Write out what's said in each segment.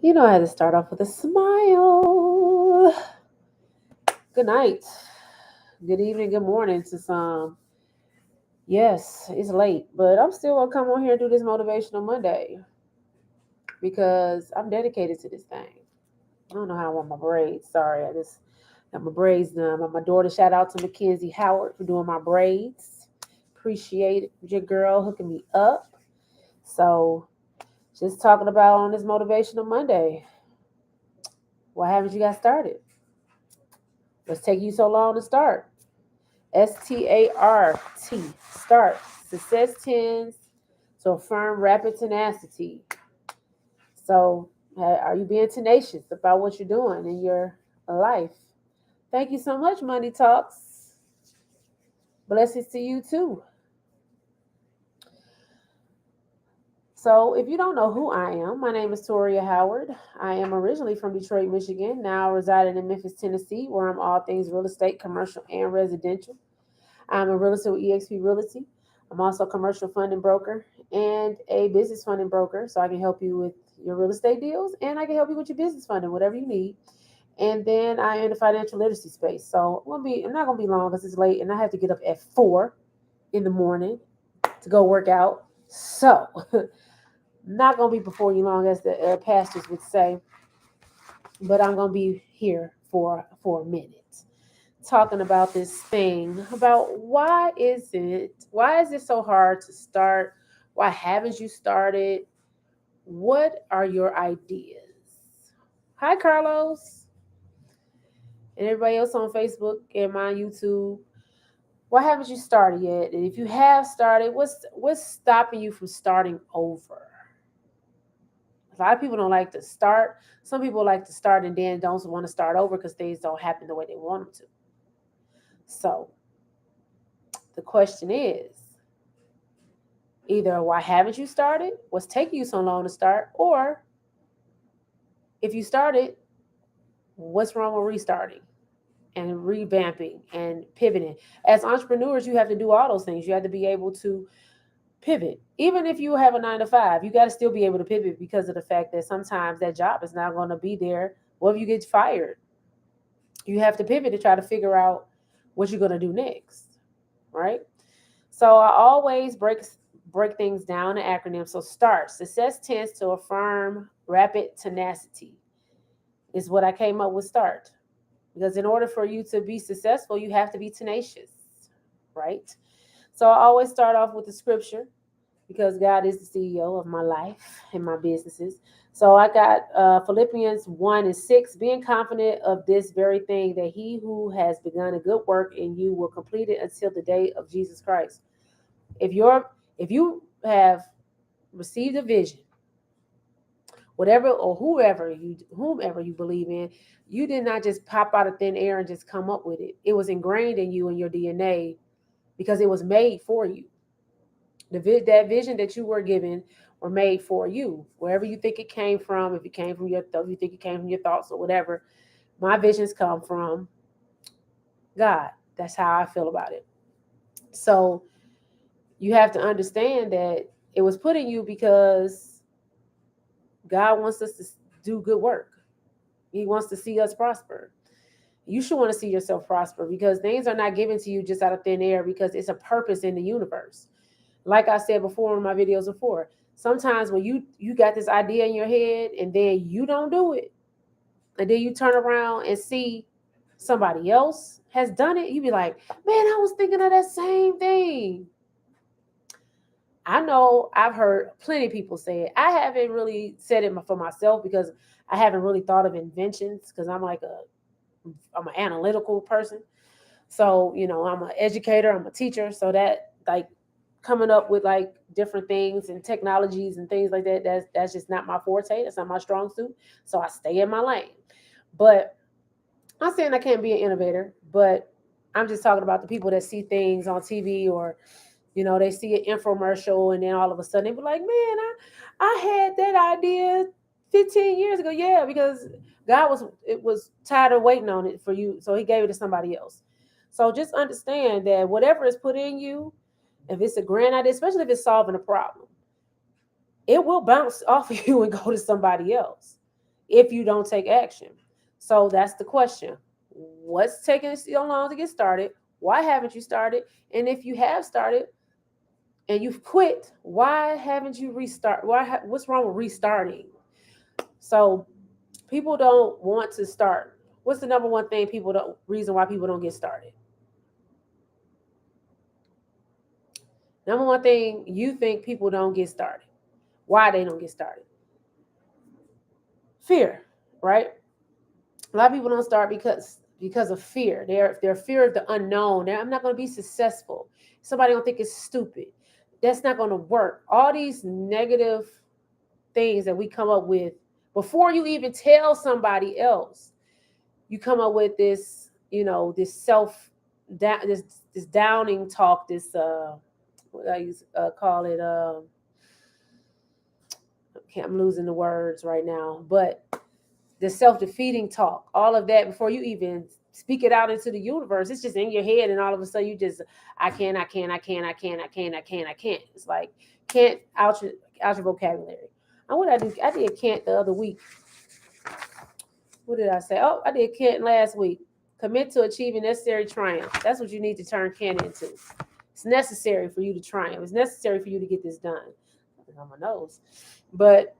You know, I had to start off with a smile. Good night. Good evening. Good morning to some. Yes, it's late, but I'm still going to come on here and do this Motivational Monday because I'm dedicated to this thing. I don't know how I want my braids. Sorry, I just got my braids done. My daughter, shout out to Mackenzie Howard for doing my braids. Appreciate it. Your girl hooking me up. So, just talking about on this Motivational Monday. Why haven't you got started? What's taking you so long to start? START. Start. Success tends to affirm rapid tenacity. So, are you being tenacious about what you're doing in your life? Thank you so much, Money Talks. Blessings to you too. So, if you don't know who I am, my name is Toria Howard. I am originally from Detroit, Michigan, now residing in Memphis, Tennessee, where I'm all things real estate, commercial, and residential. I'm a realtor with EXP Realty. I'm also a commercial funding broker and a business funding broker. So I can help you with your real estate deals and I can help you with your business funding, whatever you need. And then I am in the financial literacy space. So I'm not gonna be long because it's late and I have to get up at 4 in the morning to go work out. So not gonna be before you long, as the pastors would say, but I'm gonna be here for a minute talking about this thing about why is it so hard to start? Why haven't you started? What are your ideas? Hi, Carlos, and everybody else on Facebook and my YouTube. Why haven't you started yet? And if you have started, what's stopping you from starting over? A lot of people don't like to start. Some people like to start and then don't want to start over because things don't happen the way they want them to. So the question is, either why haven't you started? What's taking you so long to start? Or if you started, what's wrong with restarting and revamping and pivoting? As entrepreneurs, you have to do all those things. You have to be able to pivot. Even if you have a 9 to 5, you got to still be able to pivot because of the fact that sometimes that job is not going to be there. What if you get fired? You have to pivot to try to figure out what you're going to do next, right? So I always break things down in acronyms. So START. Success tends to affirm rapid tenacity is what I came up with. START. Because in order for you to be successful, you have to be tenacious, right? So I always start off with the scripture because God is the CEO of my life and my businesses. So I got Philippians 1:6, being confident of this very thing, that he who has begun a good work in you will complete it until the day of Jesus Christ. If you have received a vision, whatever or whomever you believe in, you did not just pop out of thin air and just come up with it. It was ingrained in you and your DNA because it was made for you. That vision that you were given were made for you. Wherever you think it came from, if you think it came from your thoughts or whatever, my visions come from God. That's how I feel about it. So you have to understand that it was put in you because God wants us to do good work. He wants to see us prosper. You should want to see yourself prosper because things are not given to you just out of thin air, because it's a purpose in the universe. Like I said before in my videos before, sometimes when you got this idea in your head and then you don't do it, and then you turn around and see somebody else has done it, you be like, man, I was thinking of that same thing. I know I've heard plenty of people say it. I haven't really said it for myself because I haven't really thought of inventions because I'm an analytical person. So, I'm an educator, I'm a teacher. So that, like, coming up with like different things and technologies and things like that, that's just not my forte. That's not my strong suit. So I stay in my lane. But I'm not saying I can't be an innovator, but I'm just talking about the people that see things on TV, or they see an infomercial and then all of a sudden they be like, man, I had that idea 15 years ago. Yeah, because God was tired of waiting on it for you, so he gave it to somebody else. So just understand that whatever is put in you, if it's a grand idea, especially if it's solving a problem, it will bounce off of you and go to somebody else. if you don't take action. So that's the question. What's taking so long to get started? Why haven't you started? And if you have started and you've quit, why haven't you restart? What's wrong with restarting? So people don't want to start. What's the number one thing people don't reason why people don't get started? Number one thing you think people don't get started. Why they don't get started? Fear, right? A lot of people don't start because of fear. They're fear of the unknown. I'm not going to be successful. Somebody gonna think it's stupid. That's not going to work. All these negative things that we come up with before you even tell somebody else, you come up with this, this this downing talk, this what I used call it. I'm losing the words right now, but the self-defeating talk, all of that before you even speak it out into the universe, it's just in your head, and all of a sudden you just, I can't, I can't, I can't, I can't, I can't, I can't, I can't. It's like can't out your vocabulary. And what I do, I did can't the other week. What did I say? Oh, I did can't last week. Commit to achieving necessary triumph. That's what you need to turn can into. It's necessary for you to triumph. It's necessary for you to get this done. On my nose, but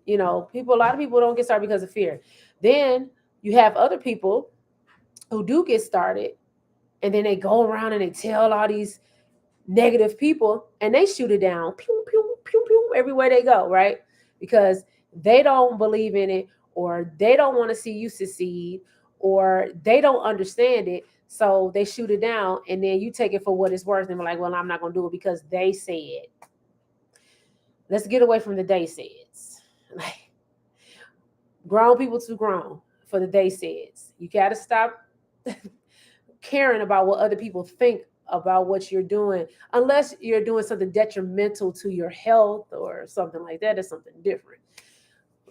a lot of people don't get started because of fear. Then you have other people who do get started, and then they go around and they tell all these negative people, and they shoot it down, pew, pew, pew, pew, everywhere they go, right? Because they don't believe in it, or they don't want to see you succeed, or they don't understand it. So they shoot it down, and then you take it for what it's worth, and be like, well, I'm not going to do it because they said. Let's get away from the they saids. Like, grown people too grown for the they saids. You got to stop caring about what other people think about what you're doing, unless you're doing something detrimental to your health or something like that. It's something different.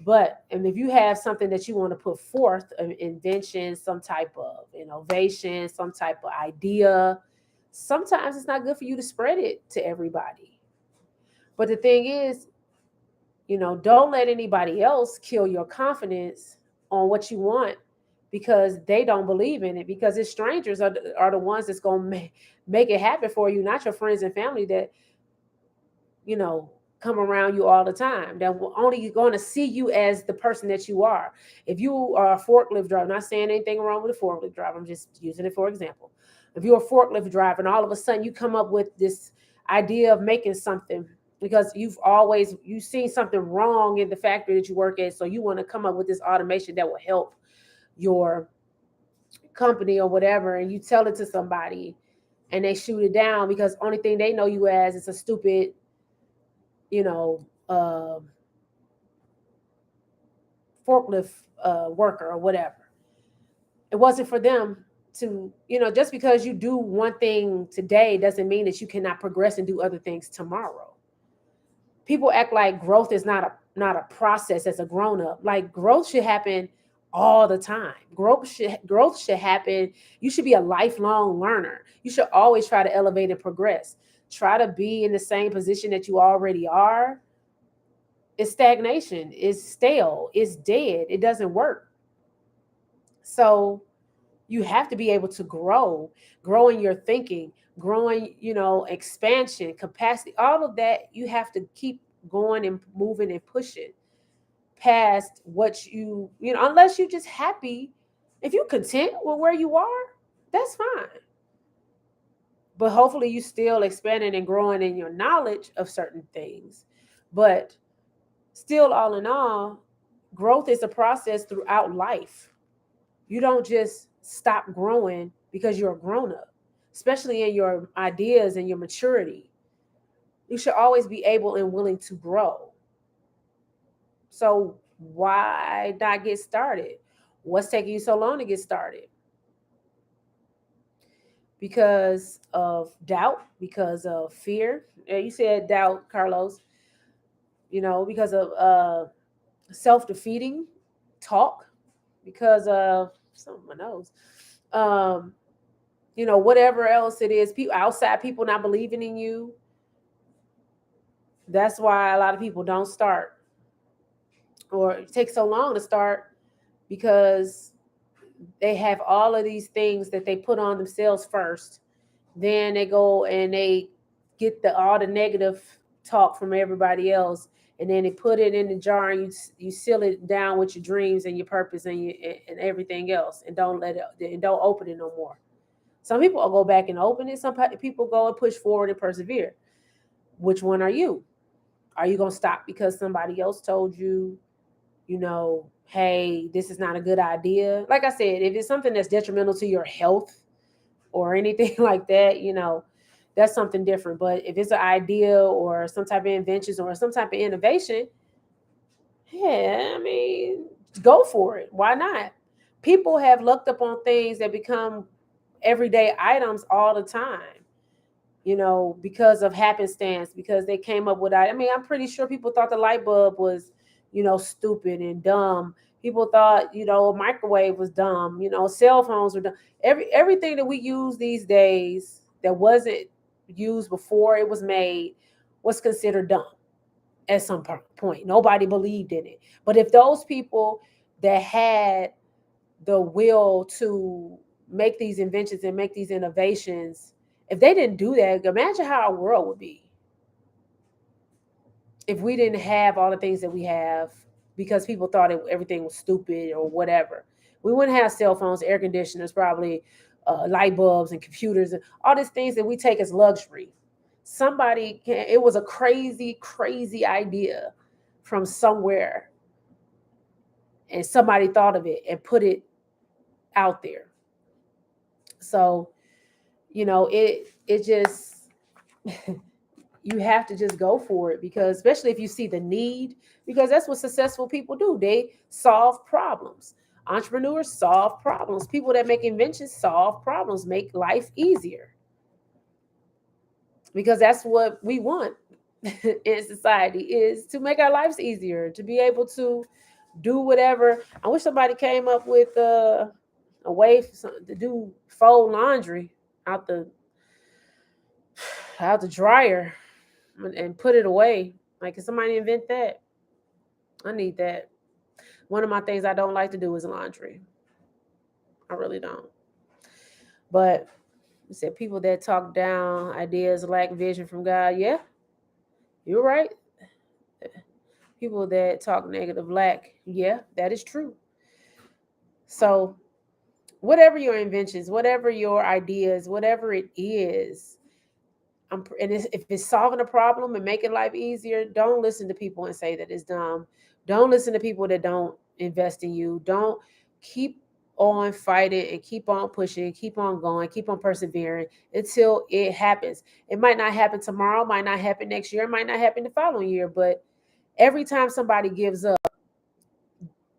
But and if you have something that you want to put forth, an invention, some type of innovation, some type of idea, sometimes it's not good for you to spread it to everybody. But the thing is, don't let anybody else kill your confidence on what you want because they don't believe in it. Because it's strangers are the ones that's going to make it happen for you, not your friends and family that, come around you all the time. That will only going to see you as the person that you are. If you are a forklift driver, I'm not saying anything wrong with a forklift driver, I'm just using it for example. If you're a forklift driver and all of a sudden you come up with this idea of making something because you've seen something wrong in the factory that you work at, so you want to come up with this automation that will help your company or whatever, and you tell it to somebody and they shoot it down because only thing they know you as is a stupid, you know, uh, forklift worker or whatever. It wasn't for them to, just because you do one thing today doesn't mean that you cannot progress and do other things tomorrow. People act like growth is not a process as a grown up. Like growth should happen all the time. Growth should happen. You should be a lifelong learner. You should always try to elevate and progress. Try to be in the same position that you already are. It's stagnation. It's stale. It's dead. It doesn't work. So you have to be able to grow in your thinking, growing, expansion, capacity, all of that. You have to keep going and moving and pushing past what unless you're just happy. If you're content with where you are, that's fine. But hopefully you still expanding and growing in your knowledge of certain things. But still, all in all, growth is a process throughout life. You don't just stop growing because you're a grown up, especially in your ideas and your maturity. You should always be able and willing to grow. So, why not get started? What's taking you so long to get started? Because of doubt, because of fear. Yeah, you said doubt, Carlos, because of self defeating talk, because of someone else. Um, whatever else it is, people outside, people not believing in you. That's why a lot of people don't start. or it takes so long to start because they have all of these things that they put on themselves first. Then they go and they get all the negative talk from everybody else, and then they put it in the jar and you seal it down with your dreams and your purpose and everything else, and don't let it and don't open it no more. Some people will go back and open it. Some people go and push forward and persevere. Which one are you? Are you gonna stop because somebody else told you, hey, this is not a good idea? Like I said, if it's something that's detrimental to your health or anything like that, that's something different. But if it's an idea or some type of inventions or some type of innovation, yeah, I mean, go for it. Why not? People have looked up on things that become everyday items all the time, because of happenstance, because they came up with it. I mean, I'm pretty sure people thought the light bulb was, stupid and dumb. People thought, a microwave was dumb, cell phones were dumb. Everything that we use these days that wasn't used before it was made was considered dumb at some point. Nobody believed in it. But if those people that had the will to make these inventions and make these innovations, if they didn't do that, imagine how our world would be if we didn't have all the things that we have because people thought everything was stupid or whatever. We wouldn't have cell phones, air conditioners, probably light bulbs and computers and all these things that we take as luxury. It was a crazy, crazy idea from somewhere, and somebody thought of it and put it out there. So, it just you have to just go for it, because especially if you see the need, because that's what successful people do. They solve problems. Entrepreneurs solve problems. People that make inventions solve problems, make life easier, because that's what we want in society, is to make our lives easier, to be able to do whatever. I wish somebody came up with a way to do fold laundry out the dryer and put it away. Like, can somebody invent that? I need that. One of my things I don't like to do is laundry. I really don't. But you said people that talk down ideas lack vision from God. Yeah, you're right. People that talk negative lack. Yeah, that is true. So, whatever your inventions, whatever your ideas, whatever it is, if it's solving a problem and making life easier, don't listen to people and say that it's dumb. Don't listen to people that don't invest in you. Don't keep on fighting and keep on pushing, keep on going, keep on persevering until it happens. It might not happen tomorrow, might not happen next year, might not happen the following year, but every time somebody gives up,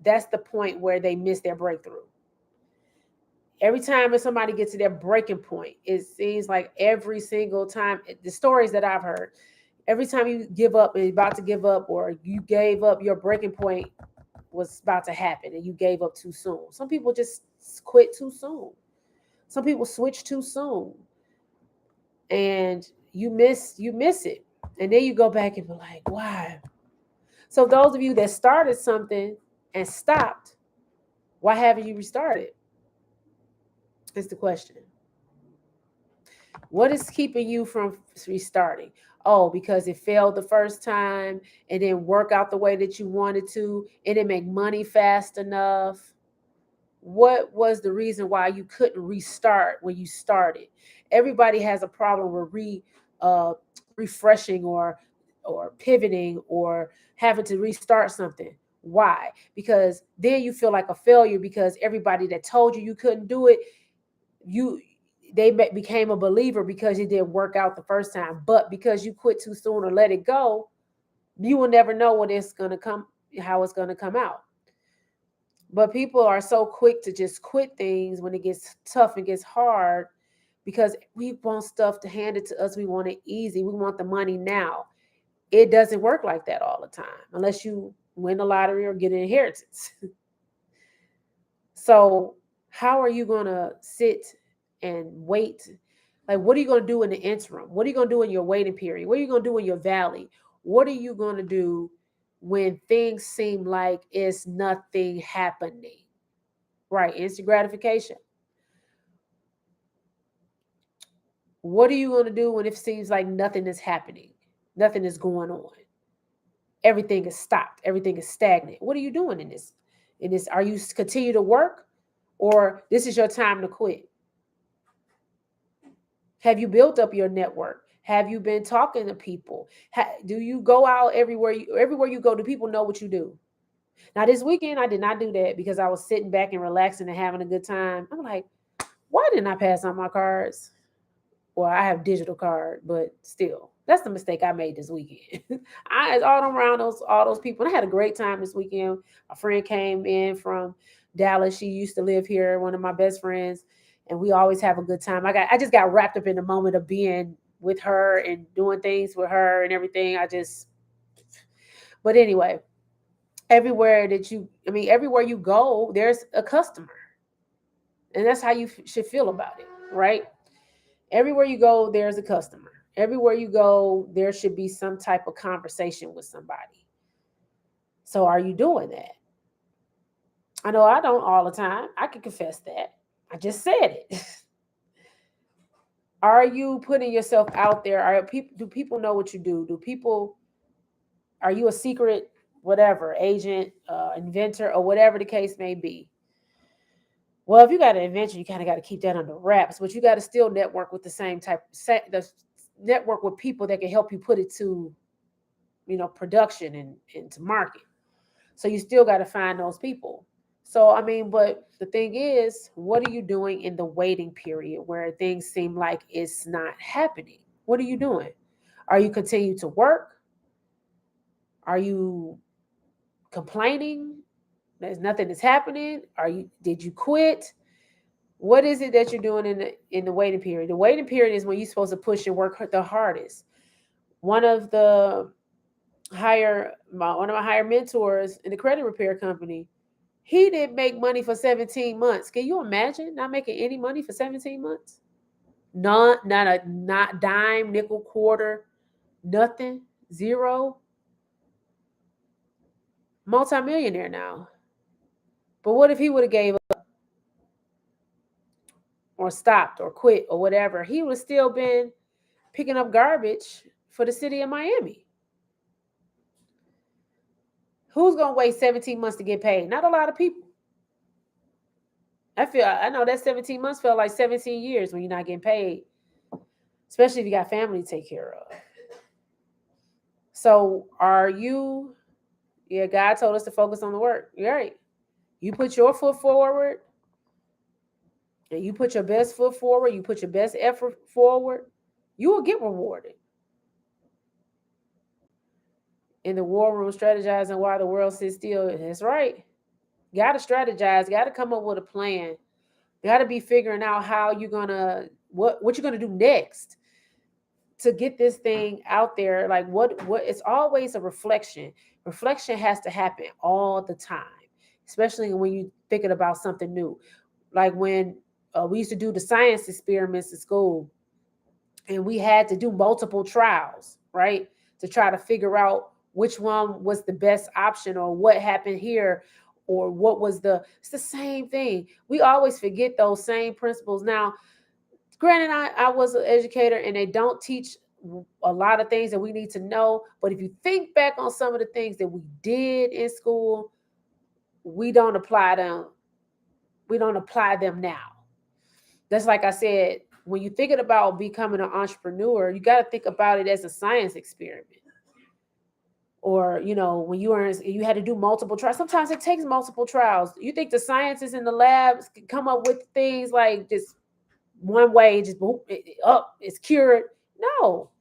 that's the point where they miss their breakthrough. Every time if somebody gets to their breaking point, it seems like every single time, the stories that I've heard, every time you give up and you're about to give up, or you gave up, your breaking point was about to happen and you gave up too soon. Some people just quit too soon. Some people switch too soon, and you miss it. And then you go back and be like, why? So those of you that started something and stopped, why haven't you restarted? Is the question. What is keeping you from restarting? Oh, because it failed the first time and didn't work out the way that you wanted to, it didn't make money fast enough. What was the reason why you couldn't restart when you started? Everybody has a problem with uh, refreshing or pivoting or having to restart something. Why? Because then you feel like a failure, because everybody that told you couldn't do it, you they became a believer because it didn't work out the first time. But because you quit too soon or let it go, you will never know how it's going to come out. But people are so quick to just quit things when it gets tough and gets hard, because we want stuff to hand it to us. We want it easy. We want the money now. It doesn't work like that all the time unless you win the lottery or get an inheritance. So how are you going to sit and wait? Like, what are you going to do in the interim? What are you going to do in your waiting period? What are you going to do in your valley? What are you going to do when things seem like it's nothing happening. Right, instant gratification. What are you going to do when it seems like nothing is happening? Nothing is going on. Everything is stopped. Everything is stagnant. What are you doing in this? Are you continue to work, or this is your time to quit? Have you built up your network? Have you been talking to people? Do you go out everywhere you go? Do people know what you do? Now this weekend I did not do that because I was sitting back and relaxing and having a good time. I'm like, why didn't I pass on my cards? Well, I have digital card, but still, that's the mistake I made this weekend. I all around all those people. And I had a great time this weekend. A friend came in from Dallas. She used to live here, one of my best friends, and we always have a good time. I just got wrapped up in the moment of being with her and doing things with her and everything. But anyway, everywhere you go, there's a customer, and that's how you should feel about it, right? Everywhere you go, there's a customer. Everywhere you go, there should be some type of conversation with somebody. So are you doing that? I know I don't all the time. I can confess that. I just said it. Are you putting yourself out there? Do people know what you do? Are you a secret, whatever, agent, inventor, or whatever the case may be? Well, if you got an invention, you kind of got to keep that under wraps, but you got to still network with the network with people that can help you put it to, production and to market. So you still got to find those people. So, but the thing is, what are you doing in the waiting period where things seem like it's not happening? What are you doing? Are you continue to work? Are you complaining? There's nothing that's happening. Did you quit? What is it that you're doing in the waiting period? The waiting period is when you're supposed to push and work the hardest. One of my higher mentors in the credit repair company, he didn't make money for 17 months. Can you imagine not making any money for 17 months? Not dime, nickel, quarter, nothing, zero. Multimillionaire now. But what if he would have gave up or stopped or quit or whatever? He would have still been picking up garbage for the city of Miami. Who's going to wait 17 months to get paid? Not a lot of people. I know that 17 months felt like 17 years when you're not getting paid, especially if you got family to take care of. So God told us to focus on the work. You're right. You put your foot forward and you put your best foot forward, you put your best effort forward, you will get rewarded. In the war room, strategizing while the world sits still. That's right. Got to strategize. Got to come up with a plan. Got to be figuring out how you're gonna what you're gonna do next to get this thing out there. Like what it's always a reflection. Reflection has to happen all the time, especially when you're thinking about something new. Like when we used to do the science experiments in school, and we had to do multiple trials, right, to try to figure out which one was the best option or what happened here or it's the same thing. We always forget those same principles. Now, granted, I was an educator and they don't teach a lot of things that we need to know. But if you think back on some of the things that we did in school, we don't apply them. We don't apply them now. That's like I said, when you're thinking about becoming an entrepreneur, you got to think about it as a science experiment. Or, when you had to do multiple trials, sometimes it takes multiple trials. You think the scientists in the labs can come up with things like just one way, just up, it's cured. No.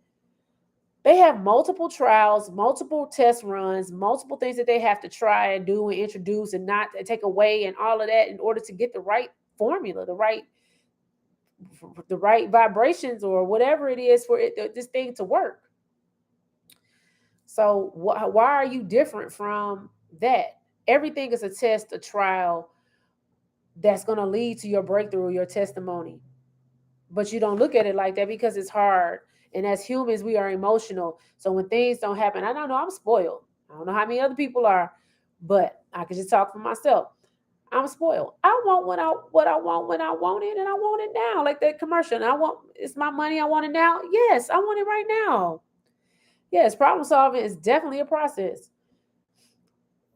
They have multiple trials, multiple test runs, multiple things that they have to try and do and introduce and not take away and all of that in order to get the right formula, the right vibrations or whatever it is for this thing to work. So why are you different from that? Everything is a test, a trial that's going to lead to your breakthrough, your testimony. But you don't look at it like that because it's hard. And as humans, we are emotional. So when things don't happen, I don't know, I'm spoiled. I don't know how many other people are, but I can just talk for myself. I'm spoiled. I want what I want when I want it, and I want it now. Like that commercial. And I want it's my money. I want it now. Yes, I want it right now. Yes, problem solving is definitely a process,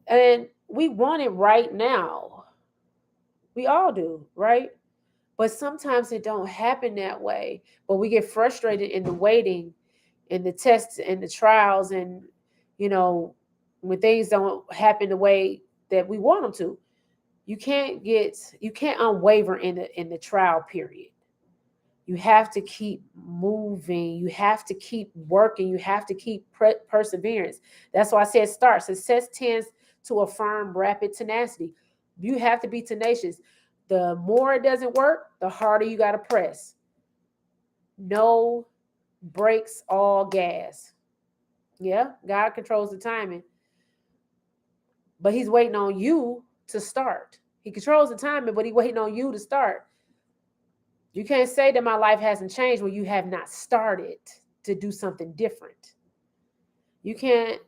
and we want it right now. We all do, right? But sometimes it don't happen that way. But we get frustrated in the waiting, in the tests, and the trials, and you know when things don't happen the way that we want them to. You can't unwaver in the trial period. You have to keep moving. You have to keep working. You have to keep perseverance. That's why I said start. Success tends to affirm rapid tenacity. You have to be tenacious. The more it doesn't work, the harder you got to press. No brakes, all gas. Yeah, God controls the timing, but He's waiting on you to start. He controls the timing, but He's waiting on you to start. You can't say that my life hasn't changed when you have not started to do something different. You can't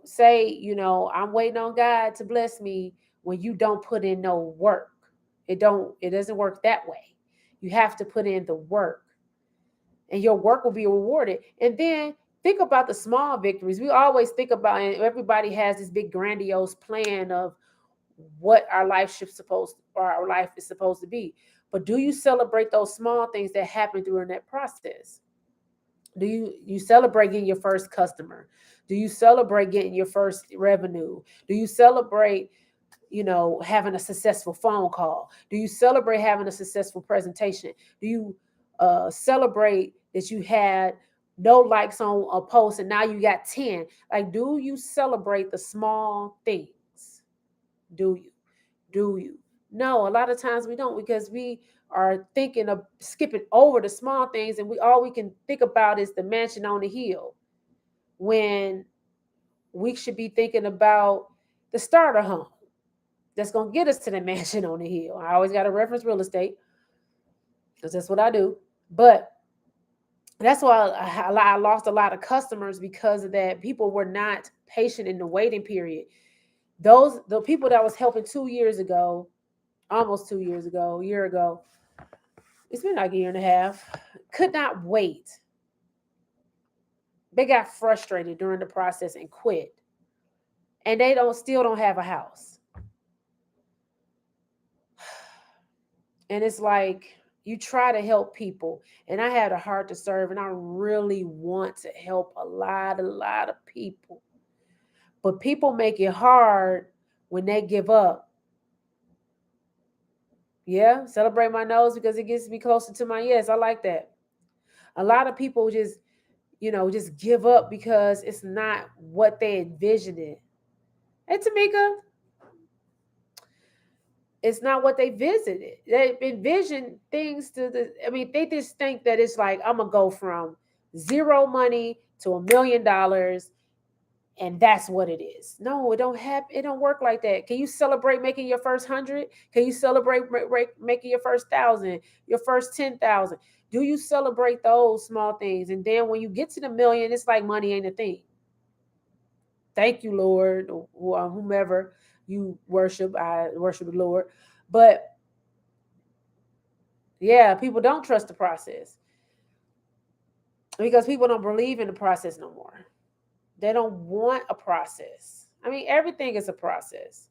say, I'm waiting on God to bless me when you don't put in no work. It doesn't work that way. You have to put in the work and your work will be rewarded. And then think about the small victories. We always think about, and everybody has this big grandiose plan of what our life is supposed to be. But do you celebrate those small things that happen during that process? Do you celebrate getting your first customer? Do you celebrate getting your first revenue? Do you celebrate, having a successful phone call? Do you celebrate having a successful presentation? Do you celebrate that you had no likes on a post and now you got 10? Like, do you celebrate the small things? Do you? Do you? No, a lot of times we don't, because we are thinking of skipping over the small things, and we all we can think about is the mansion on the hill, when we should be thinking about the starter home that's going to get us to the mansion on the hill. I always got to reference real estate because that's what I do. But that's why I lost a lot of customers because of that. People were not patient in the waiting period. The people that I was helping 2 years ago, almost 2 years ago, a year ago, it's been like a year and a half, could not wait. They got frustrated during the process and quit. And they don't have a house. And it's like you try to help people, and I had a heart to serve, and I really want to help a lot of people. But people make it hard when they give up. Yeah, celebrate my nose because it gets me closer to my yes. I like that. A lot of people just give up because it's not what they envisioned it. Hey, Tamika, it's not what they visited. They envision things they just think that it's like, I'm gonna go from zero money to $1 million, and that's what it is. No, it don't work like that. Can you celebrate making your first 100? Can you celebrate making your first 1,000, your first 10,000? Do you celebrate those small things? And then when you get to the million, it's like money ain't a thing. Thank you, Lord, or whomever you worship. I worship the Lord. But yeah, people don't trust the process because people don't believe in the process no more. They don't want a process. I mean, everything is a process.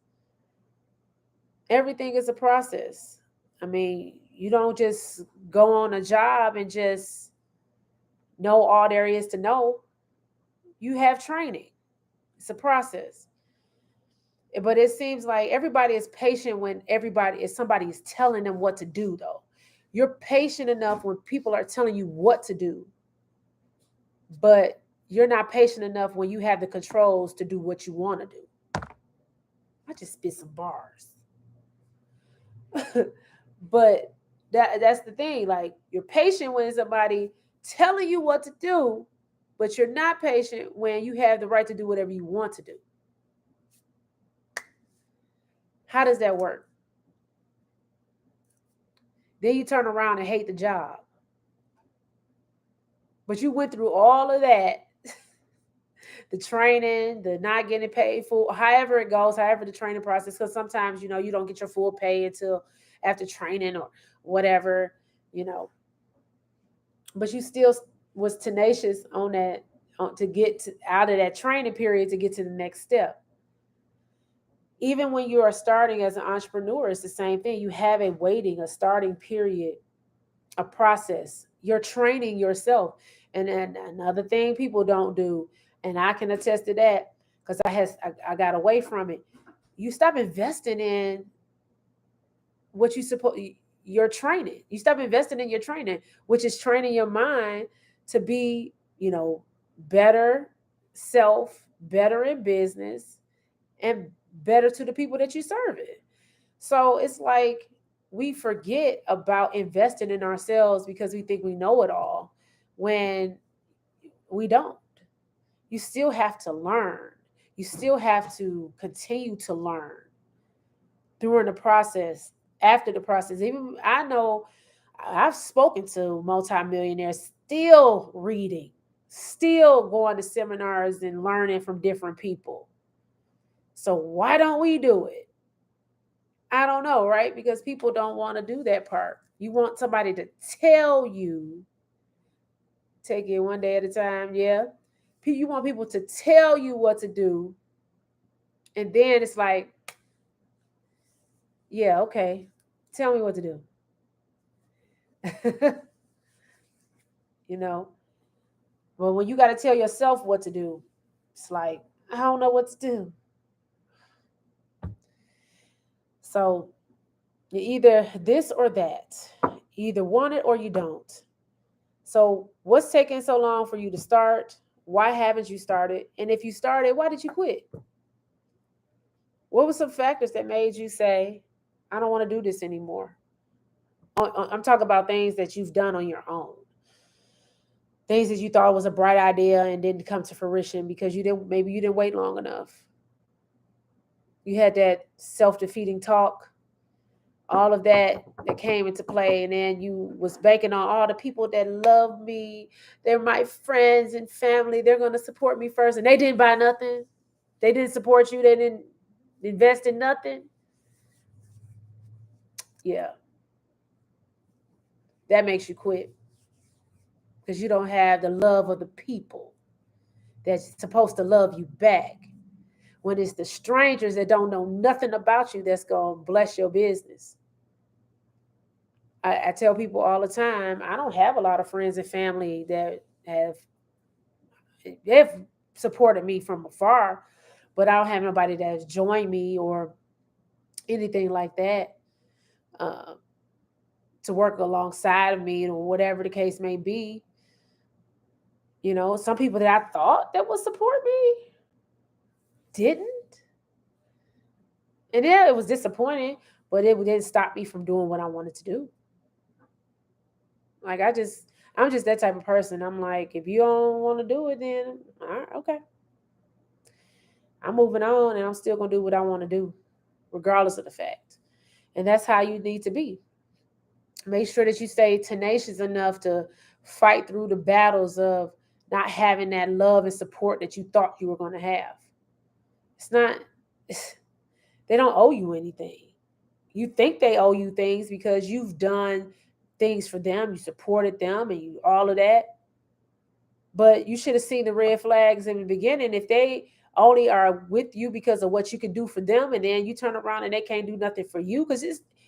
Everything is a process. I mean, you don't just go on a job and just know all there is to know. You have training. It's a process. But it seems like everybody is patient when somebody is telling them what to do, though. You're patient enough when people are telling you what to do, but you're not patient enough when you have the controls to do what you want to do. I just spit some bars. But that's the thing. Like, you're patient when somebody telling you what to do, but you're not patient when you have the right to do whatever you want to do. How does that work? Then you turn around and hate the job. But you went through all of that the training, the not getting paid for, however it goes, however the training process, because sometimes, you don't get your full pay until after training or whatever, you know, but you still was tenacious on that, to get out of that training period to get to the next step. Even when you are starting as an entrepreneur, it's the same thing. You have a starting period, a process. You're training yourself. And then another thing people don't do, and I can attest to that because I got away from it. You stop investing in what you suppose your training. You stop investing in your training, which is training your mind to be, better self, better in business, and better to the people that you serve it. So it's like we forget about investing in ourselves because we think we know it all when we don't. You still have to learn. You still have to continue to learn during the process, after the process. Even I know I've spoken to multimillionaires still reading, still going to seminars and learning from different people. So why don't we do it? I don't know, right? Because people don't want to do that part. You want somebody to tell you, take it one day at a time, yeah. You want people to tell you what to do. And then it's like, yeah, okay, tell me what to do. you know, but when you got to tell yourself what to do, it's like, I don't know what to do. So you either this or that. You either want it or you don't. So what's taking so long for you to start? Why haven't you started? And if you started, why did you quit? What were some factors that made you say, I don't want to do this anymore? I'm talking about things that you've done on your own. Things that you thought was a bright idea and didn't come to fruition because maybe you didn't wait long enough. You had that self-defeating talk, all of that came into play, and then you was banking on all the people that love me, they're my friends and family, they're going to support me first, and they didn't buy nothing, they didn't support you, they didn't invest in nothing. Yeah, that makes you quit because you don't have the love of the people that's supposed to love you back. When it's the strangers that don't know nothing about you that's going to bless your business. I tell people all the time, I don't have a lot of friends and family that they've supported me from afar, but I don't have nobody that has joined me or anything like that, uh, to work alongside of me or whatever the case may be. Some people that I thought that would support me didn't. And yeah, it was disappointing, but it didn't stop me from doing what I wanted to do. Like I'm just that type of person. I'm like, if you don't want to do it, then all right, okay. I'm moving on and I'm still gonna do what I want to do, regardless of the fact. And that's how you need to be. Make sure that you stay tenacious enough to fight through the battles of not having that love and support that you thought you were going to have. It's not, they don't owe you anything. You think they owe you things because you've done things for them, you supported them, and you all of that. But you should have seen the red flags in the beginning. If they only are with you because of what you can do for them, and then you turn around and they can't do nothing for you, because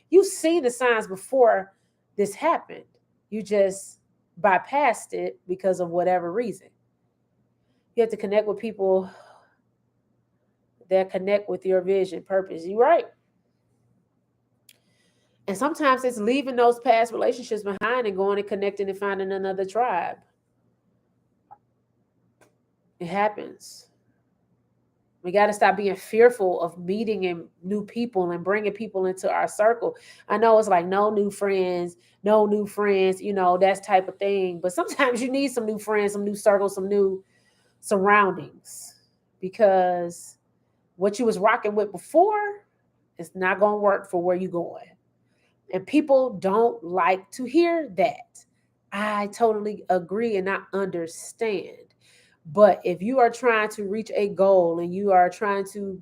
you've seen the signs before this happened. You just bypassed it because of whatever reason. You have to connect with people that connect with your vision, purpose. You're right. And sometimes it's leaving those past relationships behind and going and connecting and finding another tribe. It happens. We got to stop being fearful of meeting new people and bringing people into our circle. I know it's like no new friends, that type of thing. But sometimes you need some new friends, some new circles, some new surroundings, because what you was rocking with before is not going to work for where you're going. And people don't like to hear that. I totally agree and I understand. But if you are trying to reach a goal and you are trying to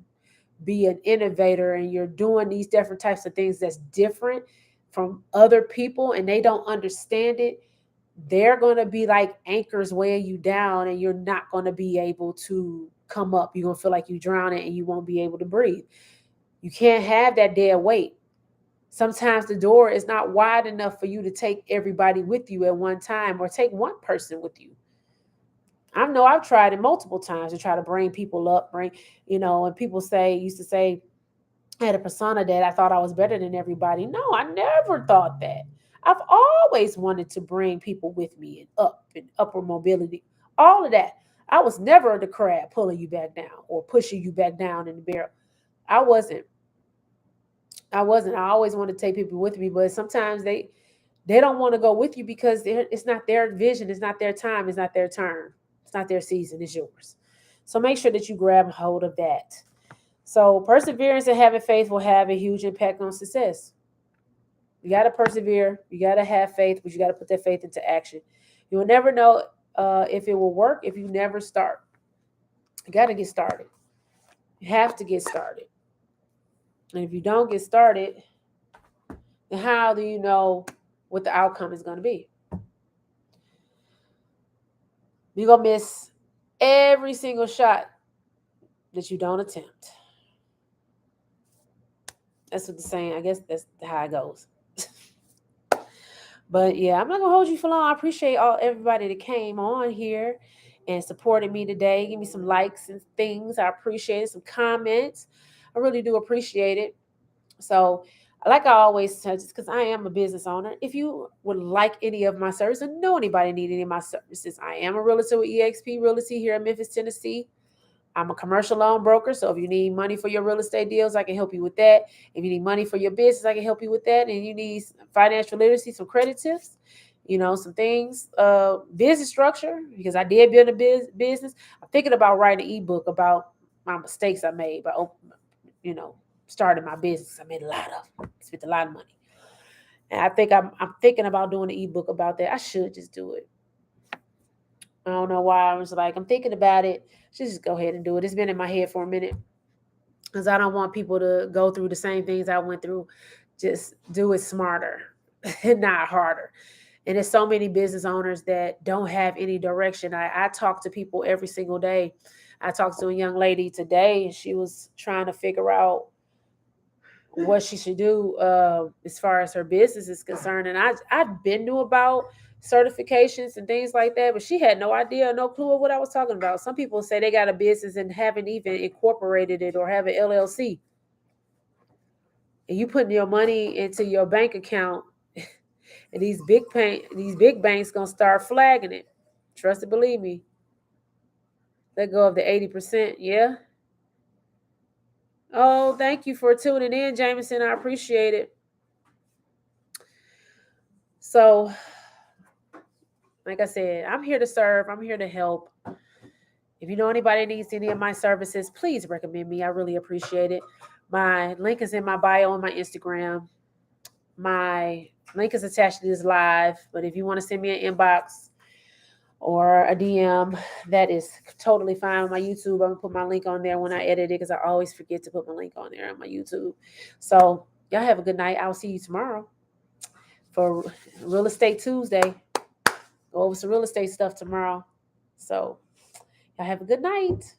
be an innovator and you're doing these different types of things that's different from other people and they don't understand it, they're going to be like anchors weighing you down and you're not going to be able to come up. You're going to feel like you're drowning and you won't be able to breathe. You can't have that dead weight. Sometimes the door is not wide enough for you to take everybody with you at one time or take one person with you. I know I've tried it multiple times to try to bring people up, and people used to say, I had a persona that I thought I was better than everybody. No, I never thought that. I've always wanted to bring people with me and upper mobility, all of that. I was never the crab pulling you back down or pushing you back down in the barrel. I wasn't. I wasn't. I always wanted to take people with me, but sometimes they don't want to go with you because it's not their vision, it's not their time, it's not their turn, it's not their season, it's yours. So make sure that you grab hold of that. So perseverance and having faith will have a huge impact on success. You got to persevere, you got to have faith, but you got to put that faith into action. You will never know if it will work if you never start. You got to get started. You have to get started. And if you don't get started, then how do you know what the outcome is going to be? You're going to miss every single shot that you don't attempt. That's what the saying, I guess that's how it goes. But yeah, I'm not going to hold you for long. I appreciate everybody that came on here and supported me today. Give me some likes and things. I appreciate it. Some comments. I really do appreciate it. So, like I always tell, just because I am a business owner, if you would like any of my services or know anybody need any of my services, I am a realtor with eXp Realty here in Memphis, Tennessee. I'm a commercial loan broker, so if you need money for your real estate deals, I can help you with that. If you need money for your business, I can help you with that. And you need financial literacy, some credit tips, some things, business structure, because I did build a business. I'm thinking about writing an ebook about my mistakes I made by, starting my business. I made a lot of, spent a lot of money. And I think I'm thinking about doing an ebook about that. I should just do it. I don't know why. I was like, I'm thinking about it. Just go ahead and do it. It's been in my head for a minute because I don't want people to go through the same things I went through. Just do it smarter and not harder. And there's so many business owners that don't have any direction. I talk to people every single day. I talked to a young lady today, and she was trying to figure out what she should do as far as her business is concerned. And I've been to about certifications and things like that, but she had no idea, no clue of what I was talking about. Some people say they got a business and haven't even incorporated it or have an LLC. And you putting your money into your bank account, and these big banks gonna start flagging it. Trust and believe me. Let go of the 80%. Yeah. Oh, thank you for tuning in, Jameson. I appreciate it. So, like I said, I'm here to serve. I'm here to help. If you know anybody needs any of my services, please recommend me. I really appreciate it. My link is in my bio on my Instagram. My link is attached to this live. But if you want to send me an inbox or a DM, that is totally fine. On my YouTube, I'm going to put my link on there when I edit it because I always forget to put my link on there on my YouTube. So y'all have a good night. I'll see you tomorrow for Real Estate Tuesday. Go over some real estate stuff tomorrow. So y'all have a good night.